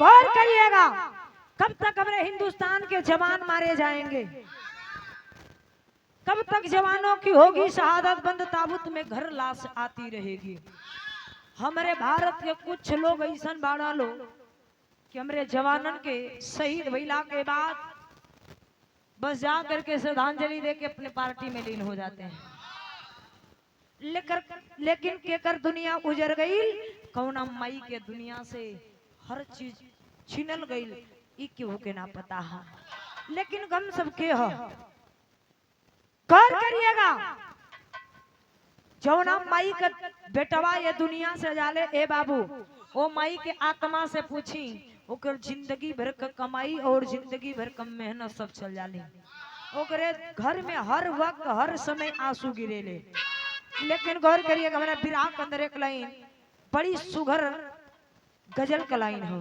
गौर करिएगा, कब तक हमारे हिंदुस्तान के जवान मारे जाएंगे, कब तक जवानों की होगी शहादत, बंद ताबूत में घर लाश आती रहेगी। हमारे भारत के कुछ लोग ऐसा बाड़ा लो कि हमारे जवानन के शहीद भइला के बाद बस जा करके श्रद्धांजलि दे के अपने पार्टी में लीन हो जाते हैं। लेकिन केकर दुनिया उजर गई, कौना माई के दुनिया से हर चीज छिनल गई, ई क्यों के ना पता है। लेकिन गम सबके हो। गौर करिएगा, जौना माई का बेटवा ये दुनिया से जाले, ए बाबू ओ माई के आत्मा से पूछी, ओकर जिंदगी भर का कमाई और जिंदगी भर का मेहनत सब चल जाली, ओकरे घर में हर वक्त हर समय आंसू गिरेले। लेकिन गौर करिएगा, हमारा विराह के अंदर एक लाइन बड़ी सुघर गजल का लाइन हो।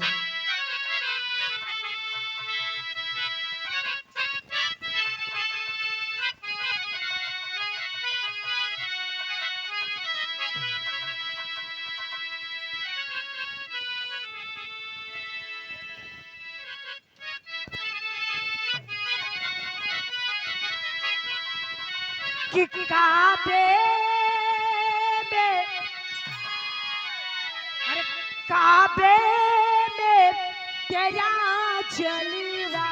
कि काबे में, अरे काबे में तेरा जलवा,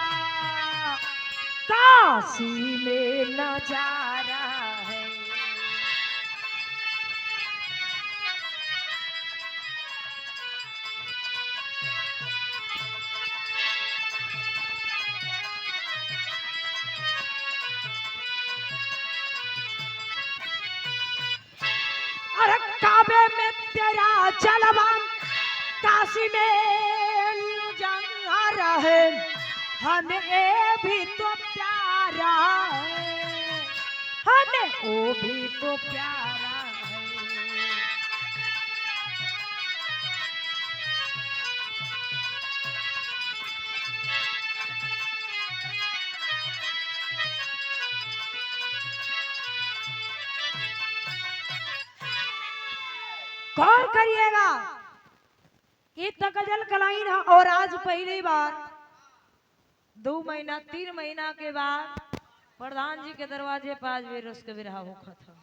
काशी में नजारा है। अरे काबे में तेरा जलवा, काशी में नजारा है, हमें भी तो प्यारा है, हमें वो भी तो प्यारा है। गौर करिएगा, ये तो गजल कलाइन है। और आज पहली बार 2 महीना 3 महीना के बाद प्रधान जी के दरवाजे पर आज भी रस के बिरहा होखत है,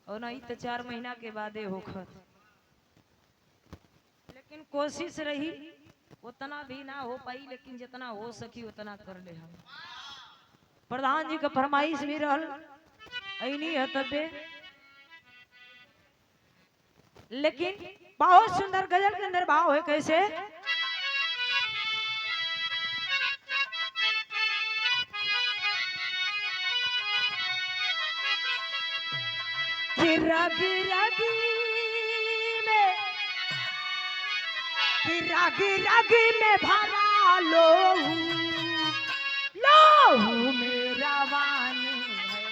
और नहीं तो 4 महीना के बाद होखत। लेकिन कोशिश रही, उतना भी ना हो पाई, लेकिन जितना हो सकी उतना कर ले हम। प्रधान जी का फरमाइश भी रहल, ऐनी है तबे। लेकिन बहुत सुंदर गजल के अंदर भाव है, कैसे? कि रग रगी में, कि रग रग में भरा लोहू, लोहू मेरा वानी है।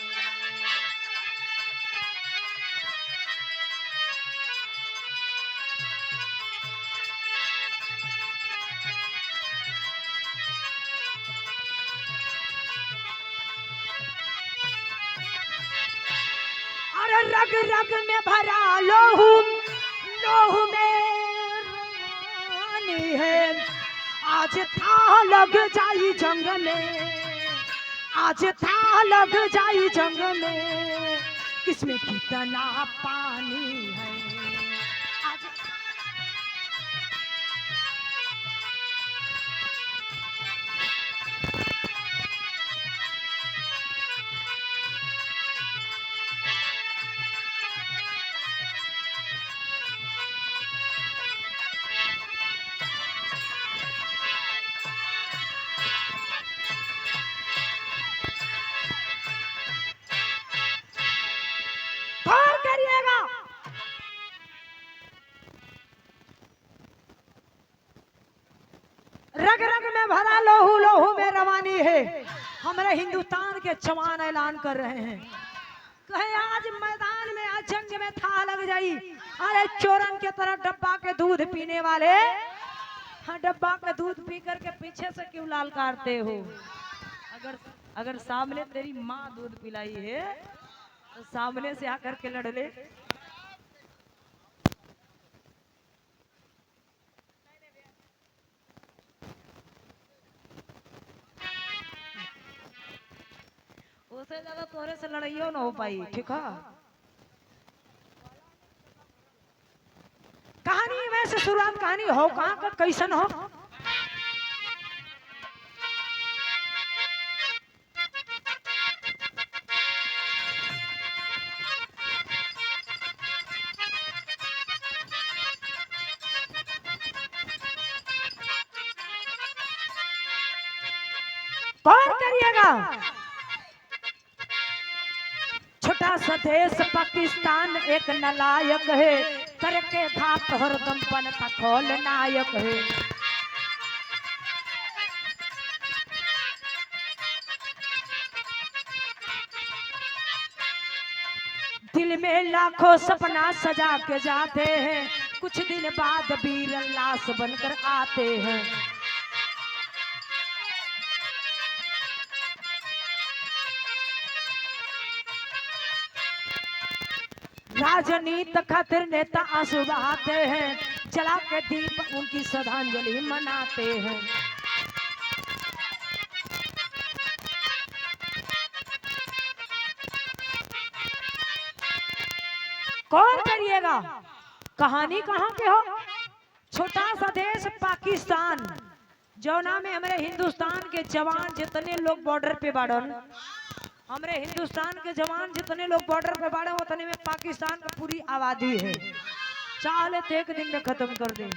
अरे रग रग में भरा लोहू, लोहू में रानी है। आज था लग जाई जंग में, आज था लग जाई जंग में, किसमें कितना पानी है। आज गौर करिएगा, रग रग में भरा लोहू, लोहू में रवानी है। हमारे हिंदुस्तान के जवान ऐलान कर रहे हैं, कहे आज मैदान में आज जंग में था लग जाई। अरे चोरन के तरह डब्बा के दूध पीने वाले, हाँ डब्बा का दूध पी करके पीछे से क्यों लाल काटते हो? अगर अगर सामने तेरी माँ दूध पिलाई है तो सामने से आकर के लड़ ले। उससे ज्यादा तोरे से लड़ाइयो ना हो पाई, ठीक है। कहानी में से शुरुआत कहानी हो कहाँ का कैसन हो। कौन करिएगा। छोटा सा देश पाकिस्तान एक नालायक है, करके घात हरदम बनता खोल नायक है। दिल में लाखों सपना सजा के जाते हैं, कुछ दिन बाद वीर लाश बनकर आते हैं। राजनीति खातिर नेता आंसू बहाते हैं, जला के दीप उनकी श्रद्धांजलि मनाते हैं। कौन करिएगा। कहानी कहाँ के हो। छोटा सा देश पाकिस्तान, जौना में हमारे हिंदुस्तान के जवान जितने लोग बॉर्डर पे बाड़न, हमारे हिंदुस्तान के जवान जितने लोग बॉर्डर पे बाड़े उतने में पाकिस्तान का पूरी आबादी है। चाहे तो एक दिन में खत्म कर दें,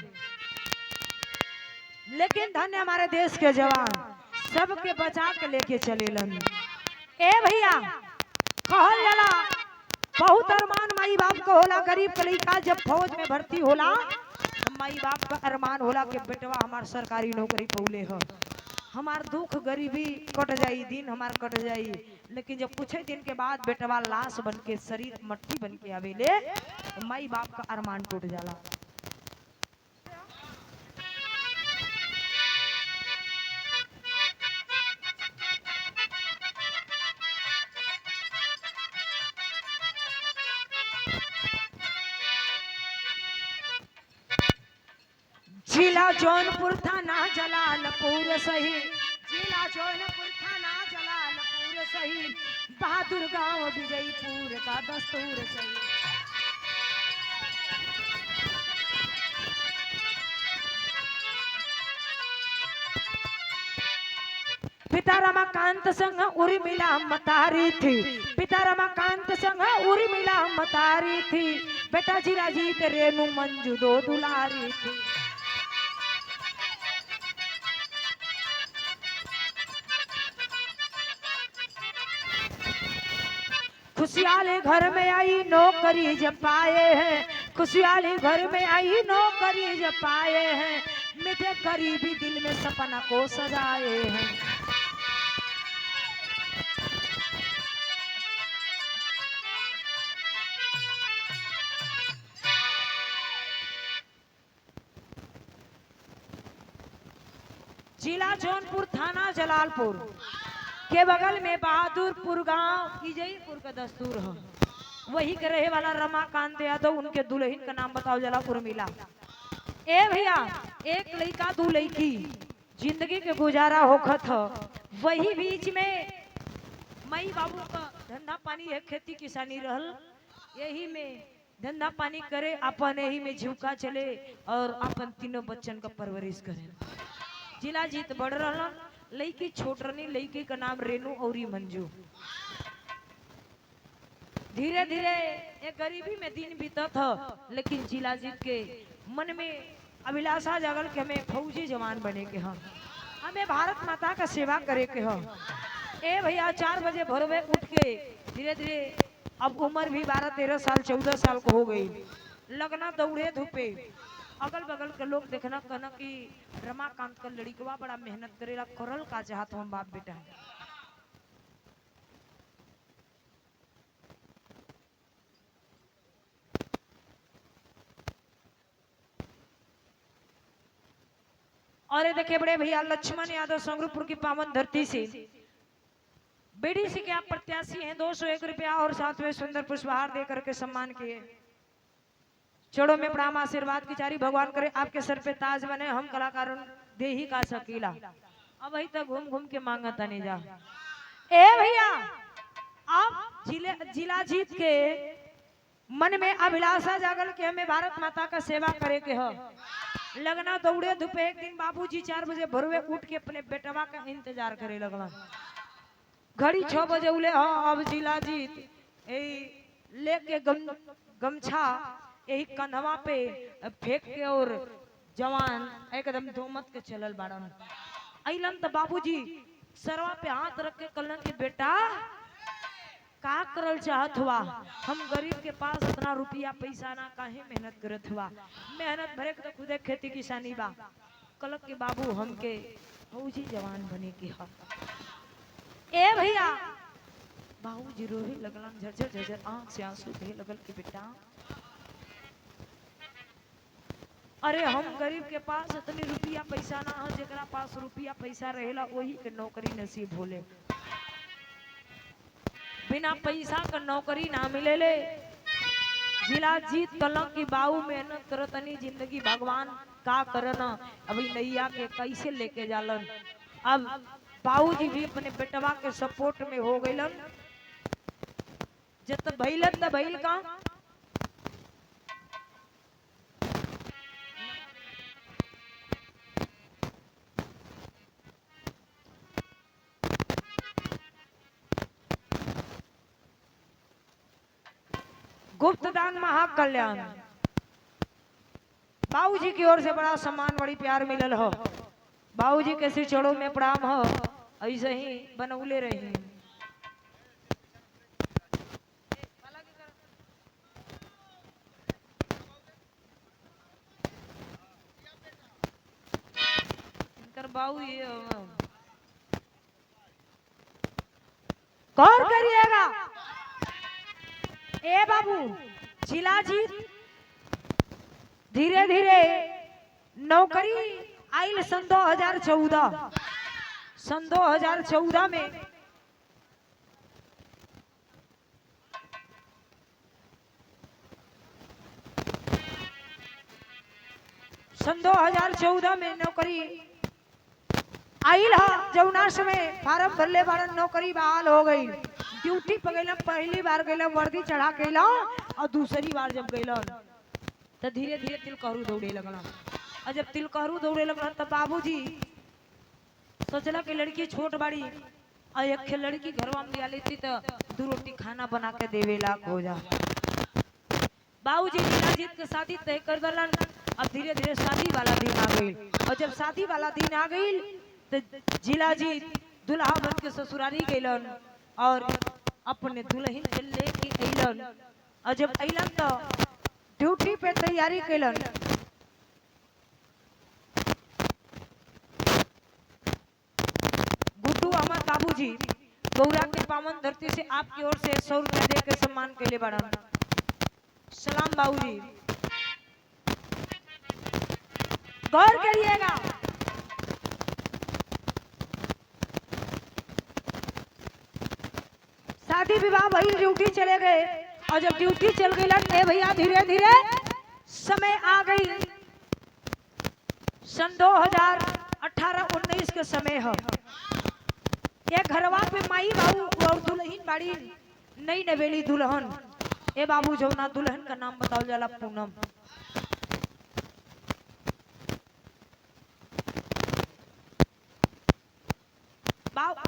लेकिन धन्य हमारे देश के जवान सबके बचा के लेके चलेलन। ए भैया कहल जाला बहुत अरमान माई बाप को होला, गरीब के लइका जब फौज में भर्ती होला तो माई बाप का अरमान होला कि बेटवा हमार सरकारी नौकरी पौले हो, हमार दुख गरीबी कट जाई, दिन हमार कट जाई। लेकिन जब कुछ दिन के बाद बेटवा लाश बन के शरीर मट्टी बन के आवेले तो माई बाप का अरमान टूट जाला। जिला जौनपुर थाना जलालपुर सही, जिला जौनपुर थाना जलालपुर सही, बहादुर गांव विजयपुर का दस्तूर सही। पिता रमाकांत संग उर्मिला मतारी थी, पिता रमाकांत संग उर्मिला मतारी थी, बेटा जीराजीत रेणु मंजू दो दुलारी थी। खुशहाली घर में आई नौकरी जब पाए हैं, खुशहाली घर में आई नौकरी जब पाए हैं, मिटे गरीबी दिल में सपना को सजाए हैं। जिला जौनपुर थाना जलालपुर के बगल में बहादुरपुर गांव विजयपुर का दस्तूर है। वही के रहे वाला रमाकांत यादव, उनके दुल्हन का नाम बताओ जला उर्मिला। ए भैया एक लड़का दो लड़की जिंदगी के गुजारा होखत ह, वही बीच में मई बाबू का धंधा पानी है, खेती किसानी रहल, यही में धंधा पानी करे, अपन यही में झुका चले और अपन तीनों बच्चन का परवरिश करे। जिला जीत बढ़ रहा, लड़की छोट रही, लड़की का नाम रेणु और मंजू। धीरे धीरे एक गरीबी में दिन बीता था, लेकिन जिला जीत के मन में अभिलाषा जगल के हमें फौजी जवान बने के हम, हमें भारत माता का सेवा करे के हम। ए भैया 4 बजे भोरवे उठ के धीरे धीरे अब उम्र भी 12-13 साल 14 साल को हो गई, लगना दौड़े धूपे, अगल बगल के लोग देखना कहना कि रमाकांत का लड़कवा बड़ा मेहनत करेला, करल का चाहत हम बाप बेटा है। और ये देखिए बड़े भैया लक्ष्मण यादव संग्रुपुर की पावन धरती से बेड़ी से क्या प्रत्याशी हैं, 201 रुपया और साथ में सुंदर पुष्पहार दे करके सम्मान किए। चोड़ों में प्रणाम आशीर्वाद की जारी, भगवान करे आपके सर पे ताज बने, हम कलाकारों दे ही का शकीला। अब वही तक घूम घूम के मांगा नहीं जा। ए भैया जिला जीत के मन में अभिलाषा जागल कि हमें भारत माता का सेवा करे के हो। लगना दौड़े धूपे एक दिन बाबूजी 4 बजे भोरवे उठ के अपने बेटवा का इंतजार करे लगला। घड़ी 6 बजे उले हो। अब जिला जीत लेके गमछा यही कंधवा पे फेंक के और जवान एकदम धूमत के चलल बाड़न। अइलन त बाबूजी सरवा पे हाथ रख के कहलन कि बेटा का करल चाहत हुआ? हम गरीब के पास इतना रुपया पैसा ना, काहे मेहनत करत हुआ? मेहनत भरे के तो खुदे खेती किसानी बा। कलक के बाबू हमके फौजी जवान बने के ह। ए भैया बाबूजी रोहे लगलन, झरझर झरझर आंख से आंसू बहे लगल कि बेटा अरे हम गरीब के पास इतनी रुपया पैसा ना है, जेकरा पास रुपया पैसा रहेला वही के नौकरी नसीब होले। बिना पैसा का नौकरी ना मिलेले। जिला जीत कलंक की बाऊ मेहनत करतनी जिंदगी भगवान का करना अभी नैया के कैसे लेके जालन। अब बाऊ जी भी अपने बेटवा के सपोर्ट में हो गइलन। जब भइलन त भइल का गुप्तदान महाकल्याण बाबूजी की ओर से बड़ा सम्मान बड़ी प्यार मिलल हो। बाबूजी के सिर चढ़ो में प्रणाम हो। ऐसे ही बनौले रही। बाबू ये गौर करिएगा। ए बाबू जिला जीत धीरे धीरे नौकरी आइल सन 2014। सन 2014 में नौकरी आइल हा। जौना समय फार्म भरले बारन नौकरी बहाल हो गई। ड्यूटी पे गइल, पहली बार गइल वर्दी चढ़ा के और दूसरी बार जब गइल तो धीरे धीरे तिलकहरू दौड़े लगला। और जब तिलकहरू दौड़े लगला तब बाबूजी सोचला कि लड़की छोट बाड़ी और एक लड़की घरवा में आली थी तो 2 रोटी खाना बना के देवे लायक हो जा। बाबूजी जिला जीत के शादी तय कर दलन। अब धीरे धीरे शादी वाला दिन आ गई। और जब शादी वाला दिन आ गई तो जिला जीत दुल्हा बन के ससुरारी गइलन और अपने दुल्हन के लेके अइलन। और जब अइलन तो ड्यूटी पे तैयारी कैलन। गुड्डू अहमद बाबूजी गौरा के पावन धरती से आपकी ओर से 100 रुपया दे के सम्मान के लिए बढ़ा। सलाम बाबूजी। गौर करिएगा। शादी विवाह वही ड्यूटी चले गए। और जब ड्यूटी चल गई ए भैया धीरे धीरे समय आ गई। सन 2018-19 के समय है। ये घरवा पे माई बाबू और दुल्हन बाड़ी नई नवेली दुल्हन। ए बाबू जौना दुल्हन का नाम बताओ जाला पूनम।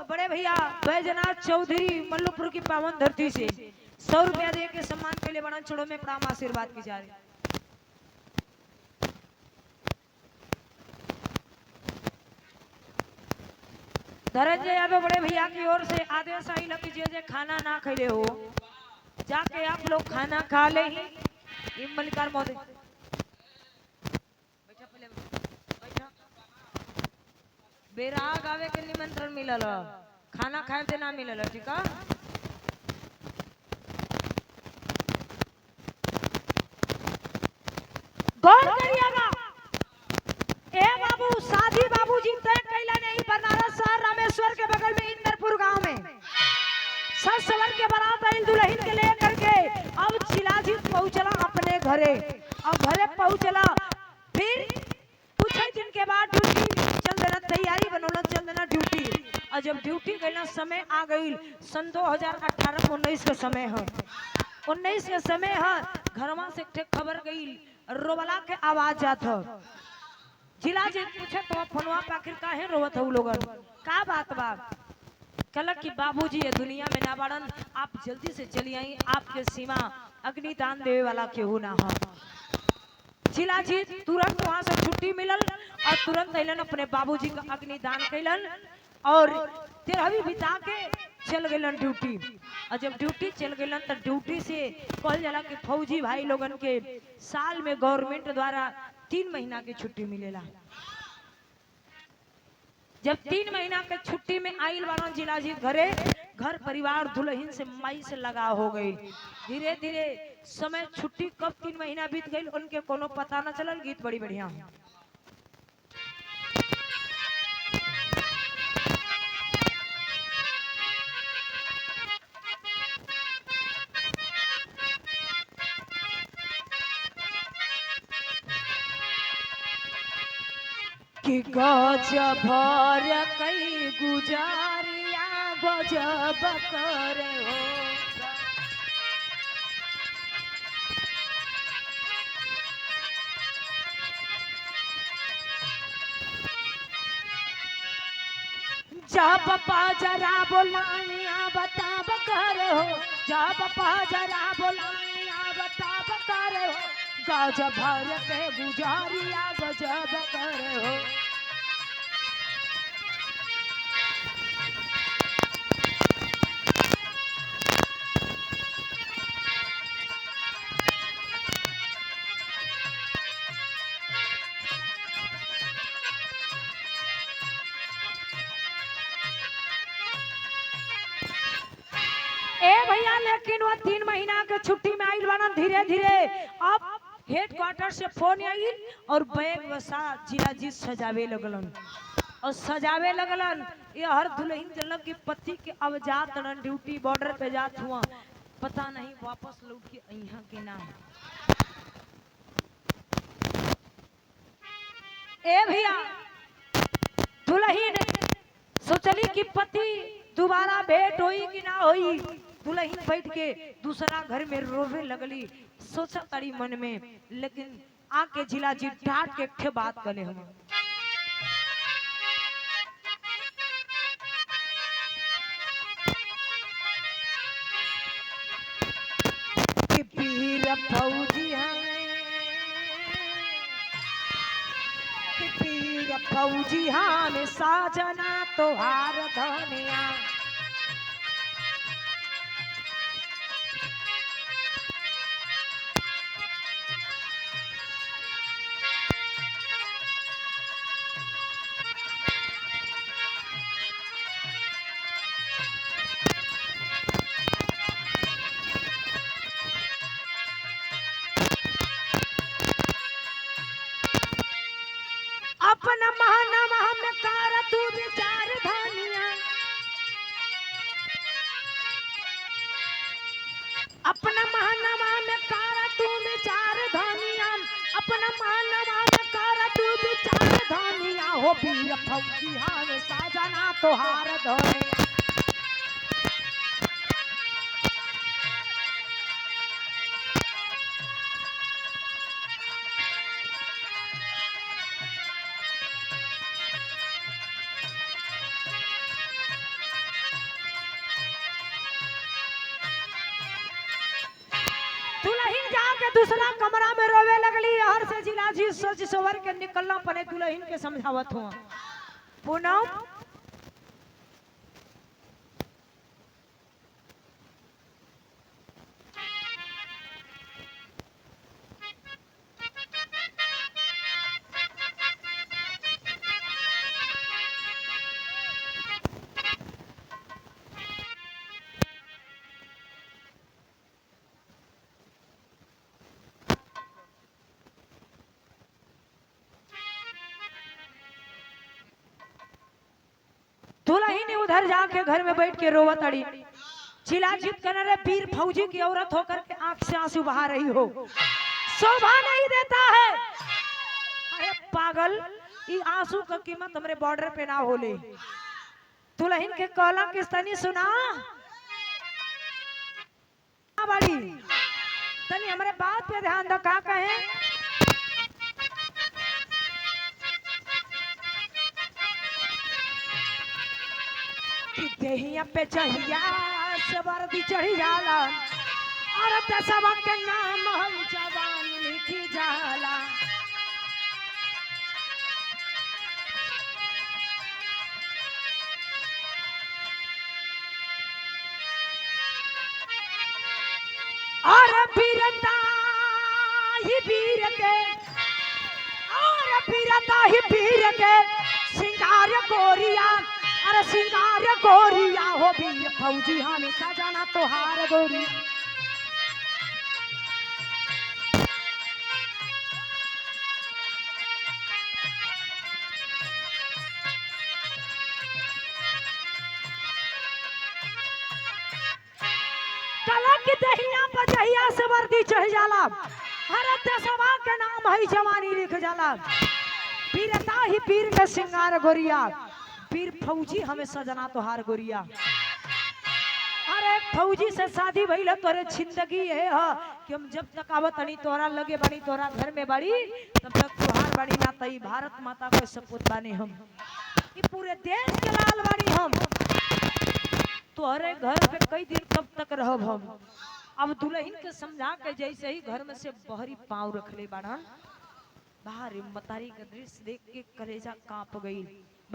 बड़े भैया बैजनाथ चौधरी मल्लुपुर की पावन धरती से 100 रुपया दे के सम्मान के लिए बड़ा छोड़ो में प्रणाम आशीर्वाद की जा रही। धनंजय यादव बड़े भैया की ओर से आदेश आइल कि जे खाना ना खैले हो जाके आप लोग खाना खा ले। मल्लिकार महोदय बेराग आवे के निमंत्रण मिलल, खाना खाए से ना मिलल। ठीक है गौर करिएगा। ए बाबू शादी बाबूजी तय कैला नहीं। बनारस शहर रामेश्वर के बगल में इंदरपुर गांव में सज सवर के बारात आइल दुल्हन के लेकर के। अब जिलाजीत पहुंचला अपने घरे। अब घरे पहुंचला फिर कुछ दिन के बाद ड्यूटी चल देना, तैयारी बनोला चल देना ड्यूटी। और जब ड्यूटी गई समय आ गई सन 2018-19 के समय है, 19 के समय है। घरवा से खबर गई रोवला के आवाज जात हो। जिला जी पूछे तो फोनवा पे आखिर काहे रोवत हो लोगन, का बात बा? कहलक कि बाबूजी ये दुनिया में ना बाड़न, आप जल्दी से चली आई, आपके सीमा अग्निदान देवे वाला केहू ना हो। जिला जी तुरंत वहां से छुट्टी मिलल और तुरंत अलन अपने बाबूजी का अग्निदान कैलन और 13वीं बिता के चल गलन ड्यूटी। और जब ड्यूटी चल गलन तो ड्यूटी से कहल जाला कि फौजी भाई लोगन के साल में गवर्नमेंट द्वारा 3 महीना की छुट्टी मिलेला। जब 3 महीना के छुट्टी में आइल बारन जिला जी घरे, घर परिवार दुल्हन से माई से लगा हो गई। धीरे धीरे समय छुट्टी कब 3 महीना बीत गई उनके कोनो पता न चलल। गीत बड़ी बढ़िया है। कि गजब भर कई गुजारिया गजब करे हो। जब पाजरा बोलानिया बताब करे हो, जब पाजरा बोलानिया बताब करे हो, गजब भर के गुजारिया गजब करे हो। ए भैया लेकिन वो 3 महीना के छुट्टी में आइल बाना। धीरे धीरे अब हेडक्वार्टर से फोन आई और बैग वसा जिला जी सजावे लगलन और सजावे लगलन। ये हर दुल्हन जनक की पति के अब जात रन ड्यूटी बॉर्डर पे जात हुआ, पता नहीं वापस लौट के यहाँ के ना। ए भैया दुल्हन सोचली कि पति दोबारा भेंट होई कि ना होई। दुल्हन बैठ के दूसरा घर में रोवे लगली, सोचा तड़ी मन में। लेकिन आके जिला जी डांट के एक बात कले हम कि पीर फौजी हमें, कि पीर फौजी हमें साजना तोहार धनिया। अपना महानामा में कार तू विचार धनिया, अपना महानामा में कार तू विचार धनिया, अपना महानामा में कार तू विचार धनिया। हो पीर फौजी हमें साजना तोहार धनिया। दुल्हन जाके दूसरा कमरा में रोवे लगली। हर से जिला जी सोच सवर के निकलना पड़े दुल्हन के समझावत हुआ। पूनम दुल्हन उधर जाके घर में बैठ के रोवत अड़ी। चिल्लाचित करने रे वीर फौजी की औरत होकर के आंख से आंसू बहा रही हो, शोभा नहीं देता है। अरे पागल, ये आंसू का कीमत हमारे बॉर्डर पे ना होले। दुल्हन के कहला किस तनी सुना बड़ी तनी हमारे बात पे ध्यान दो का कहे कि देहिया पे चढ़िया से वर्दी चढ़ी जाला और दसवा के नाम हम जवान लिखी जाला और वीरता ही वीर के और वीरता ही वीर के सिंगार गोरिया अरे सिंगार गोरिया हो वीर फौजी हमेशा जाना तोहार गोरी कलक दहिया बजहिया से वर्दी चढ़ जाला हर दसवा के नाम है जवानी लिख जाला वीरता ही वीर के सिंगार गोरिया वीर फौजी हमेशा जना तोहार गोरिया अरे फौजी से शादी भइल तोरे जिंदगी है कि हम जब तक आवत नहीं तोरा लगे बनी तोरा घर में बड़ी तब तक तोहार बड़ी ना तई भारत माता को सपूत बानी हम ये पूरे देश के लाल बड़ी हम तोहरे घर पे कई दिन कब तक रहब हम अब दुल्हन के समझा के जैसे ही घर में से बहरी पांव रखले बाड़न बाहर मतारी का दृश्य देख के कलेजा कांप गई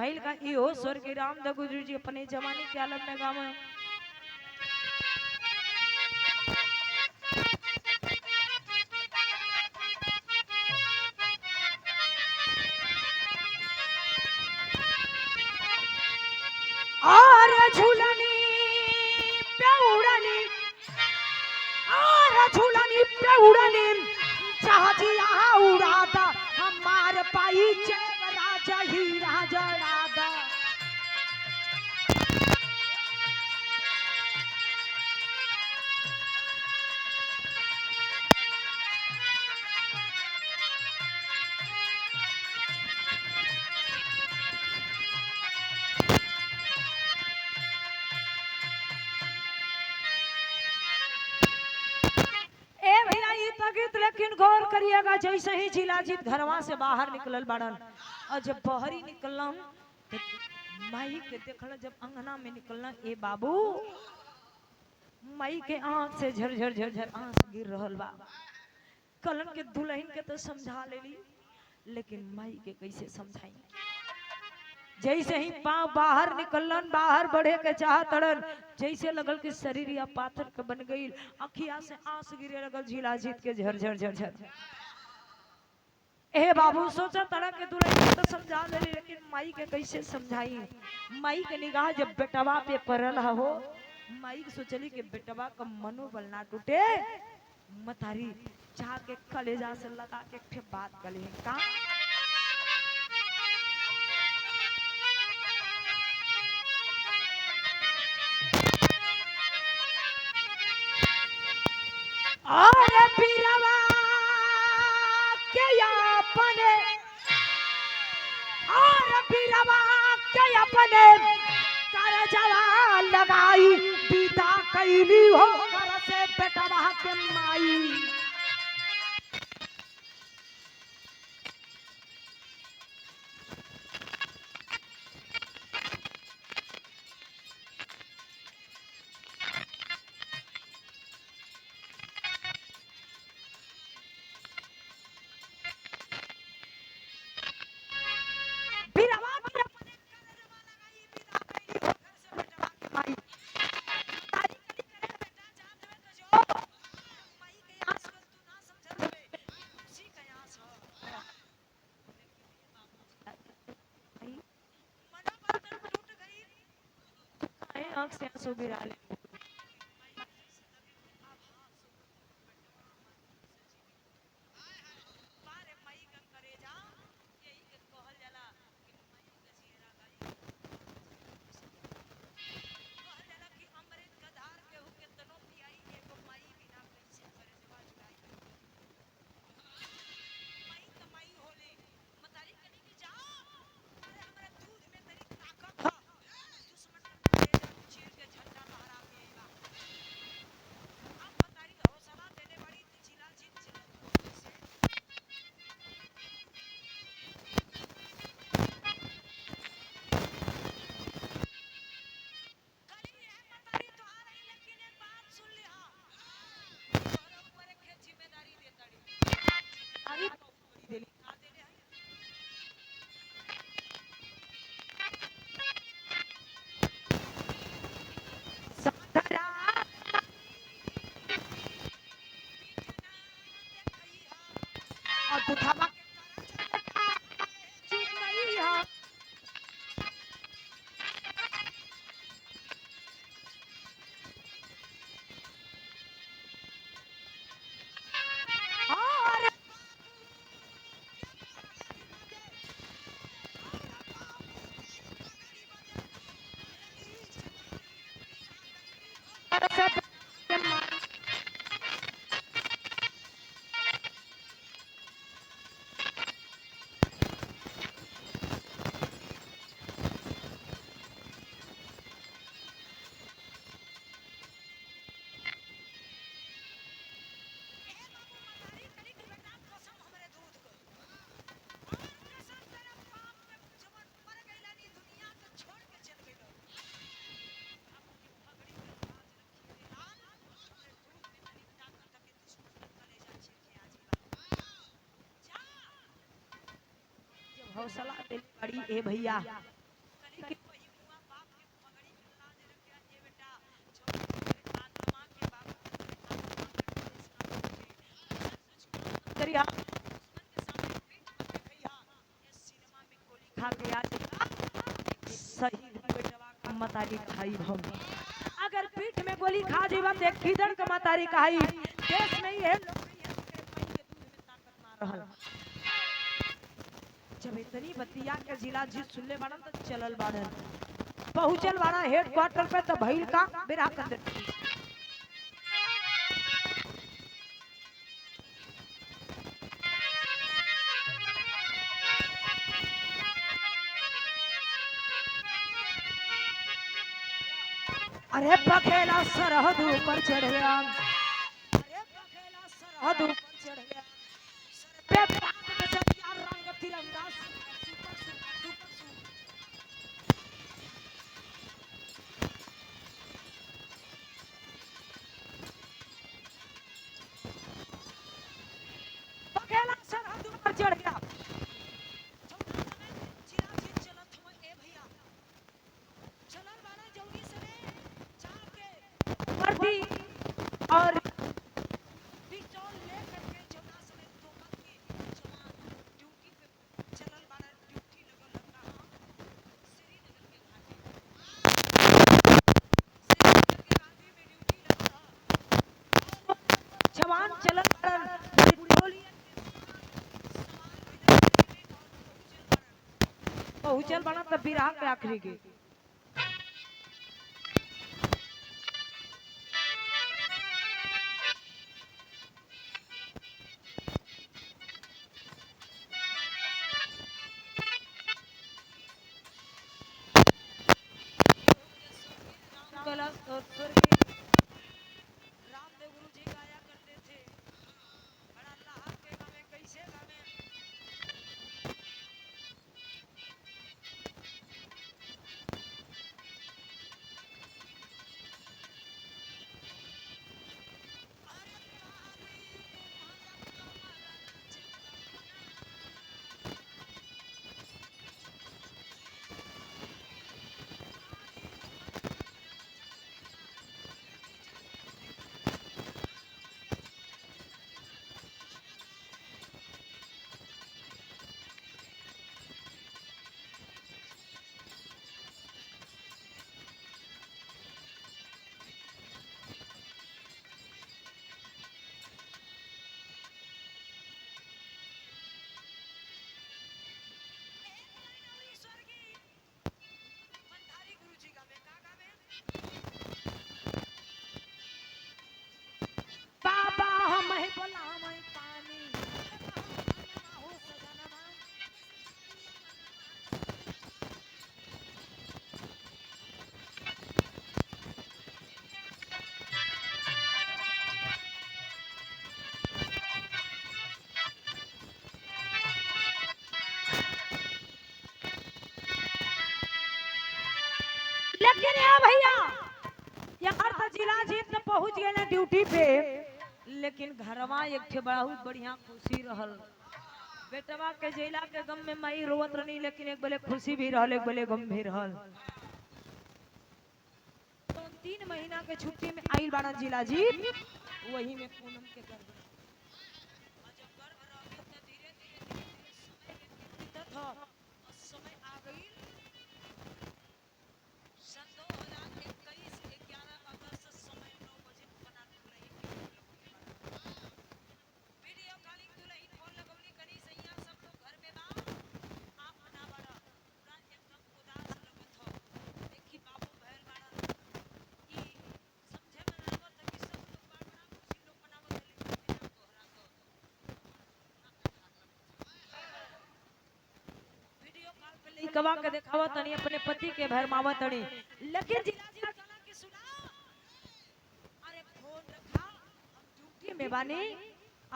भइल का इहो स्वर्गीय रामदेव गुरु जी अपने जवानी के आलम में गावे और झूलनी पे उड़नी और झूलनी पे उड़नी जहाजिया उड़ाता हमार पाई राजा ही राजा राधा लेकिन गौर करिएगा जैसे ही जिलाजीत घरवा से बाहर निकलल बाड़न और जब बहरी निकलना तो माई के देखल जब अंगना में निकलना ए बाबू माई के आंख से झरझर झरझर आंसू गिर रहल बा कलन के दुल्हन के तो समझा लेली लेकिन माई के कैसे समझाई जैसे ही पांव बाहर निकलन बाहर बढ़े के चाहतड़न जैसे लगल कि शरीर या पाथर के बन गई अखिया से आंसू गिरे लगल झिलाजीत के झरझर झरझर ए बाबू सोचा तड़ा के दुल्हन तो समझा ले लेकिन माई के कैसे समझाई माई के निगाह जब बेटवा पे पड़ल हो माई सोचली कि बेटवा का मनोबल ना टूटे मतारी चाह के कलेजा से लगा के बात कले का और बीरवा के अपने और बीरवा के अपने करजवा लगाई बीता कैली हो घर से बेटवा के माई आंख से आंसू गिरा ले तू थामा चुप नहीं है। और सब हौसला दिल बड़ी ए भैया करिया खा के आज सही बेटवा का मतारी खाई हम। अगर पीठ में गोली खा जीवा तो एक किधर का मतारी खाई देश नहीं है लोग नहीं है, तेरे भाई के दूध में ताकत ना रहल। जब इतनी बतिया के जिला जीत सुनले बाड़न तो चलल बाड़न पहुंचल बाड़ा हेडक्वार्टर पे तो भइल का बेरा कर दे। अरे बखेला सरहद ऊपर चढ़ गया, अरे बखेला सरहद ऊपर चढ़ गया, सर पे पाक नजरिया रंग तिरंगा सुपर सुपर सुपर। बखेला सरहद ऊपर चढ़ गया वर्दी और पिस्तौल लेकर के जमुना समेत तोमत के जवान ड्यूटी पे चलल बाड़ा। ड्यूटी लगल लगा श्रीनगर के घाटी, श्रीनगर के घाटी में ड्यूटी लगा जवान चलल बाड़न पेट्रोलियम पहुंचल बाड़ा तब बिरहा के आखिरी के रामदेव गुरु जी गाया करते थे बड़ा अल्लाह के गावे कैसे गावे। बाबा हम है बोला मैं पानी हो सजनवा। लेकिन यार भैया यार तो जिला जीत न पहुंच गए ना ड्यूटी पे, लेकिन घरवा एक थे बहुत बढ़िया खुशी रहल। बेटवा के जेला के गम में माई रोवत रही, लेकिन एक बोले खुशी भी रहल एक बोले गम भी रहल। तो 3 महीना के छुट्टी में आइल बाड़ा जिला जीत वही में पूनम के गर्भ। था और समय आ गई सन 2021 11 अगस्त समय 9 बजे अपना दुल्हन के फोन लगौले बाड़ा वीडियो कॉलिंग दुल्हन फोन लगौली कनी सैया सब लोग घर में बा आप ना बाड़ा पूरा एकदम उदास लगत हो देखी बाबू भैल बाड़ा ई समझे में ना आवत कि सब लोग बड़ा खुशी लोग मनावत लेकिन बिना तोहरा को वीडियो कॉल पे लइकवा के देखावत तनी अपने पति के भरमावत तनी लेकिन जिला जी कहला कि सुना अरे फोन रखा हम ड्यूटी में बानी आ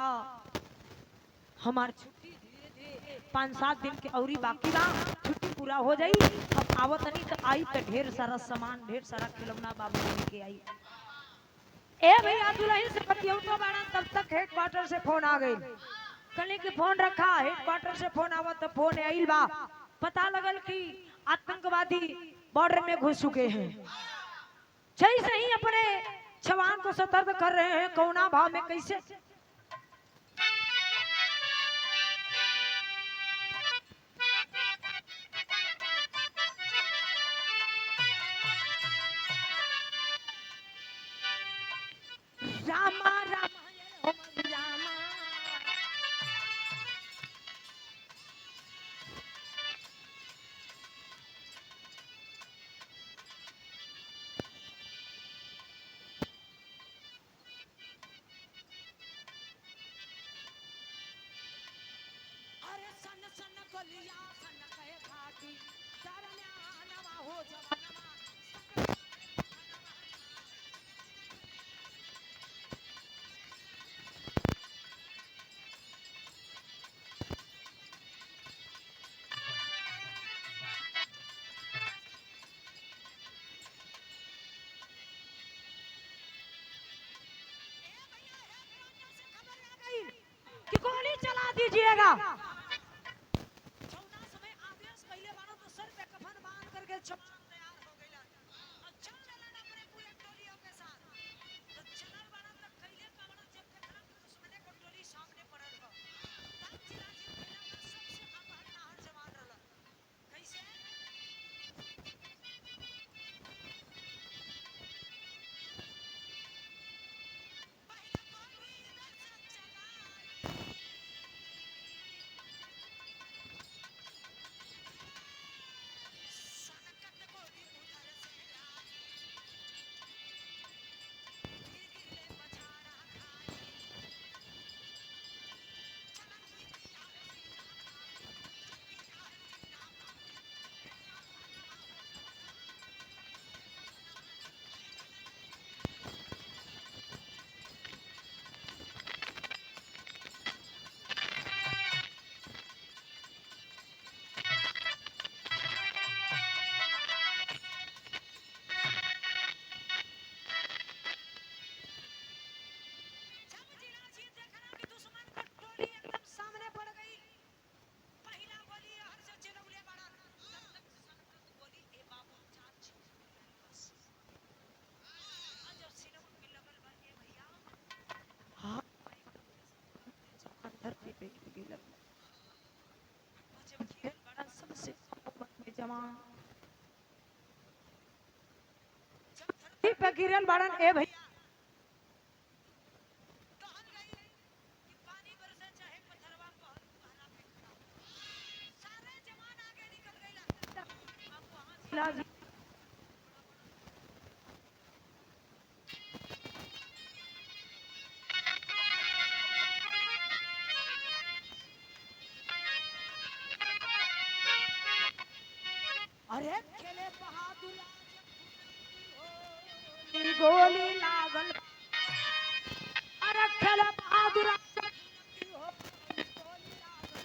हमार छुट्टी धीरे धीरे 5-7 दिन के औरी बाकी बा छुट्टी पूरा हो जाई अब आवत तनी तो आई तो ढेर सारा सामान ढेर सारा खिलौना बाबू लेके आई ए भैया दुल्हन से बतियौ तो बाड़ा तब तक हेडक्वार्टर से फोन आ गई कल के फोन रखा हेडक्वार्टर से फोन आवत तो फोन आइल बा पता लगल कि आतंकवादी बॉर्डर में घुस चुके हैं जैसे ही अपने जवान को सतर्क कर रहे हैं कौना भाव में कैसे रामा रामा हो रामा अरे सन सन गलिया सन कहे घाटी दरम्यानवा हो जवानवा कि गोली चला दीजिएगा जौना समय आदेश कइले बानो तो सर पे कफन बांध करके जवान तैयार हो गइलन और चल देलन अपने पूरे टोलियों के साथ तो चलल बानो तो कइले कावड़ जब देखला कि दुश्मने को टोली सामने पड़ल हो तब जिला जी पहला का सबसे अपहरणहार जवान रहलन कैसे पहला गोली इधर से चलाई सनकत गोली उधर से आई गिर गिरले बछाड़ा खाई चलन ही दिया है सीना दिया है सीना जब जिला जी देखना कि दुश्मन का टोली एकदम सामने पड़ गई पहला गोली हर से चलौले बाड़न तब तक सनकत गोली ए बाबू जान छूट गइल बस आज जब सिनेमा में लगल बा ए भैया हां जवान धरती पे गिर गिरल और जब गिरल बाड़न सबसे उम्र में जवान जब धरती पे गिरल बाड़न ए भैया कहल गई कि पानी बरसे चाहे पत्थरवा पहला पे खड़ा सारे जवान आगे निकल गइला अब वहां जिला जी अरे खेले बहादुर गोली लागल अरे खेले बहादुर गोली लागल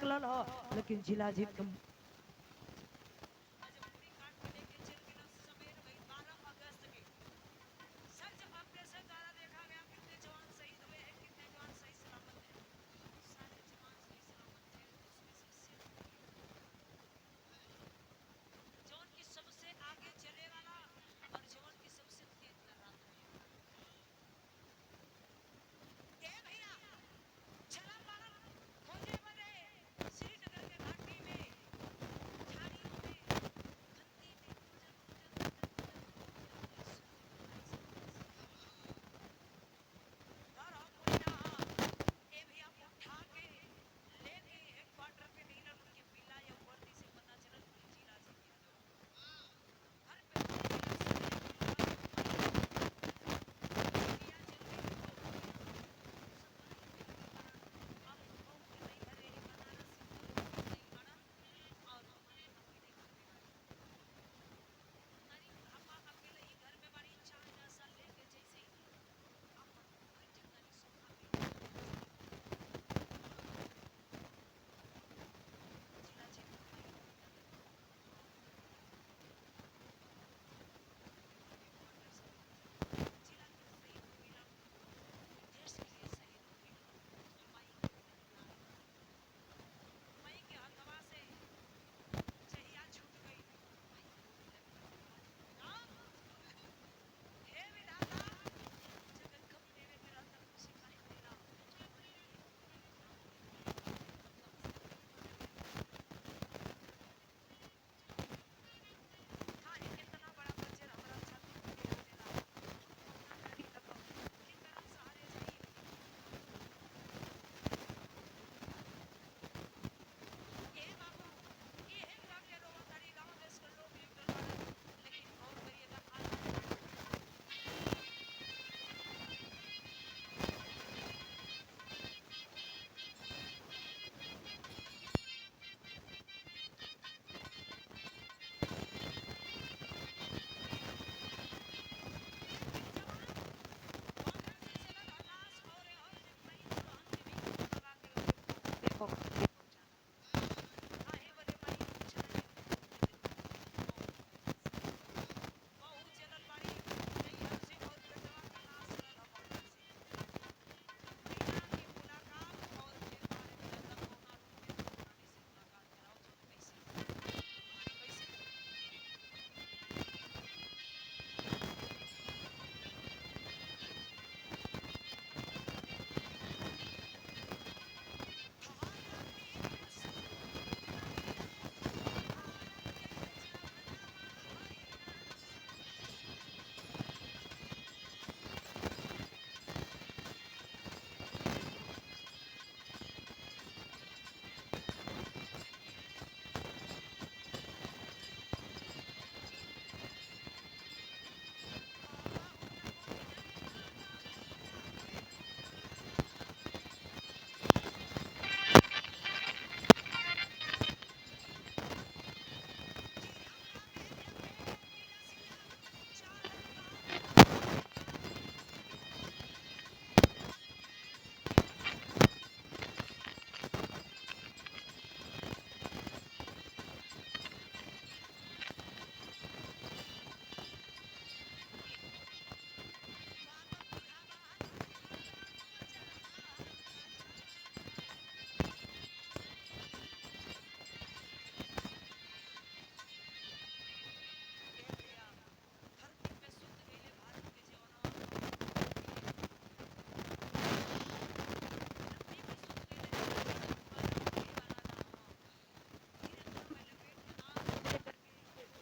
निकलल हो, लेकिन जिला जीत के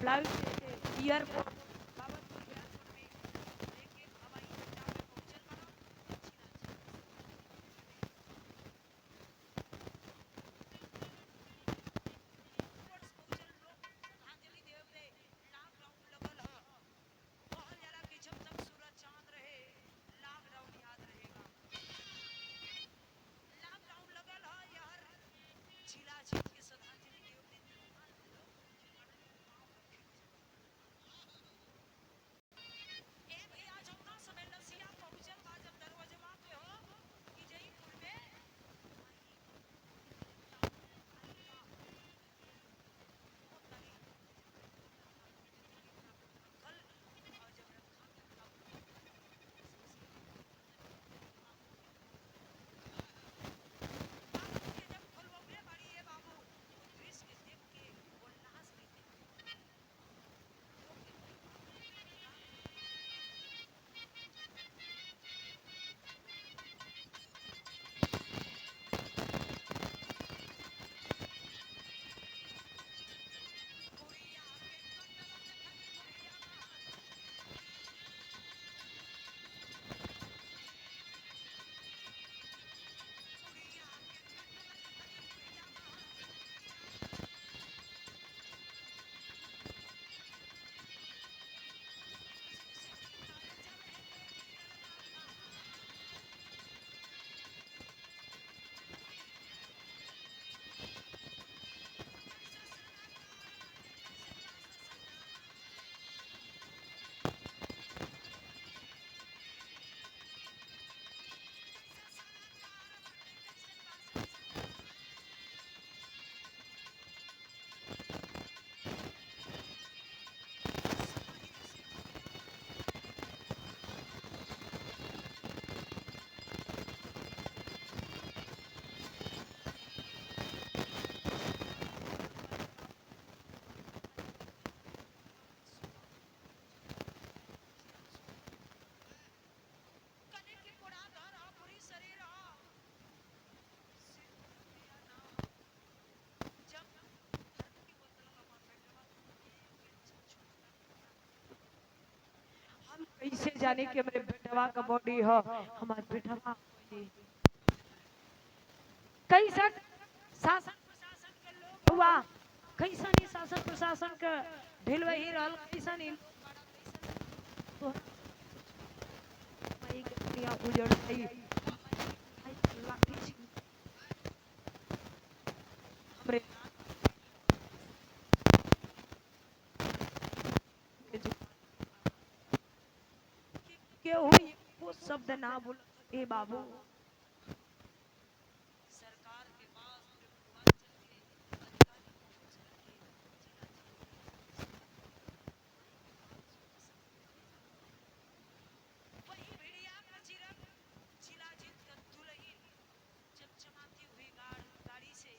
फ्लाइट एयरपोर्ट जाने कि मेरे बेटवा का बॉडी हो, हमारे बेटवा कैसा शासन प्रशासन के लोग हुआ, कैसा नहीं शासन प्रशासन के ढिल वही रहल, कैसा नहीं तो भाई के दुनिया उजड़ गई। लाठी छीन हमरे के हुई वो शब्द ना बोल। ए बाबू सरकार के पास पूर्वांचल के अधिकारी पहुंच करके वही भेड़िया का चिरक शिलाजीत का दुल्हन चमचमाती हुई गाड़ी से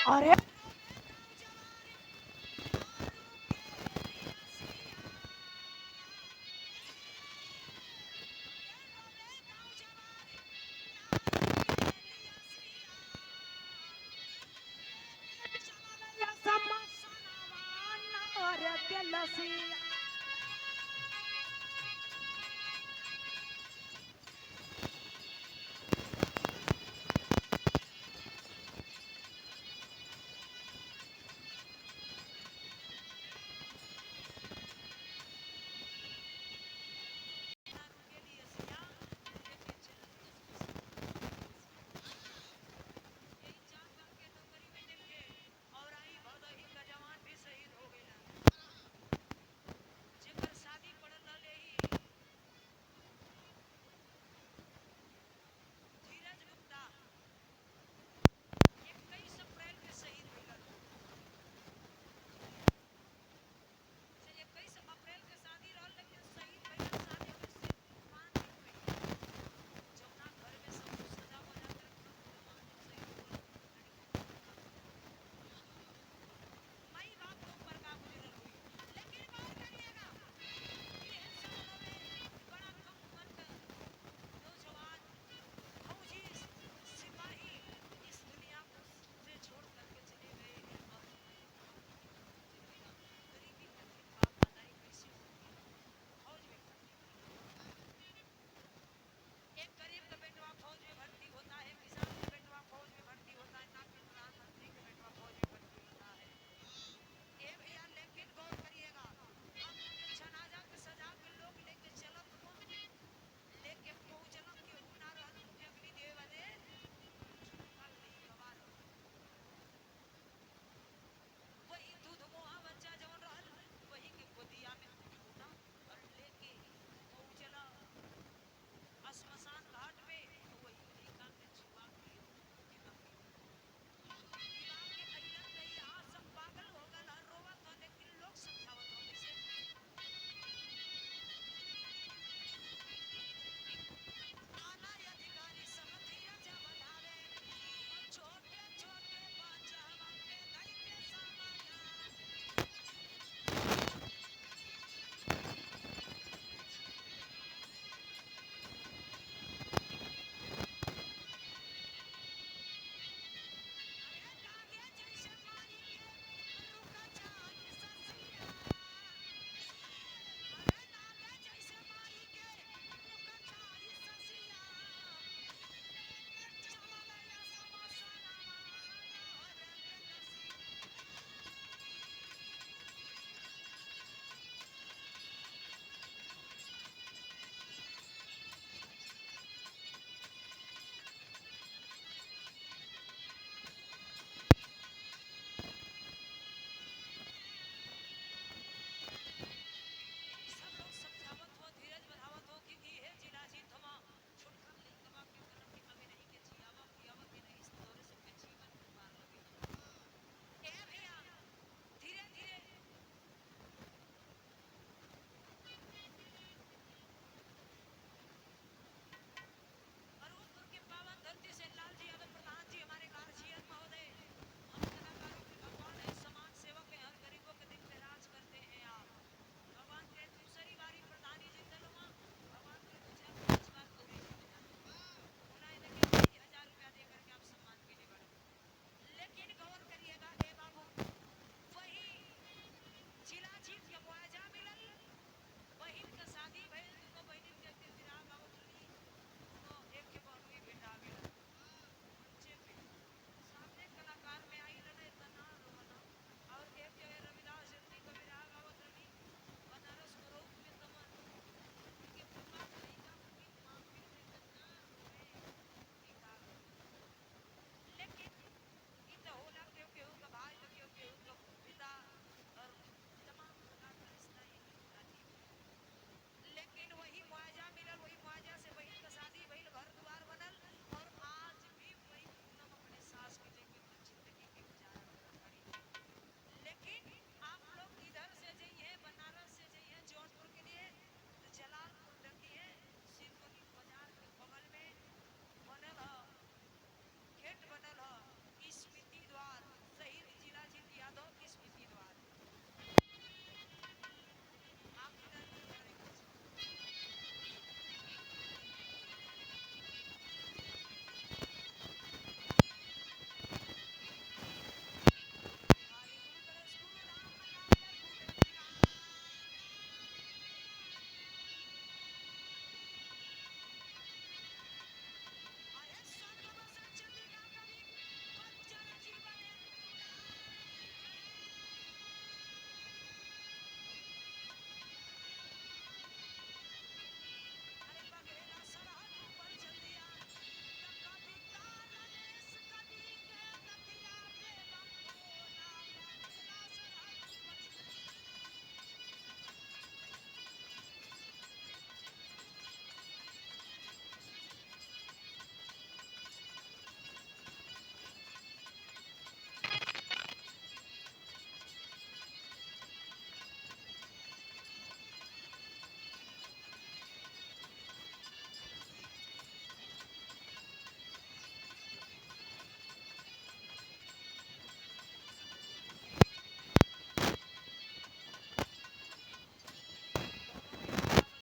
और एक अरे एक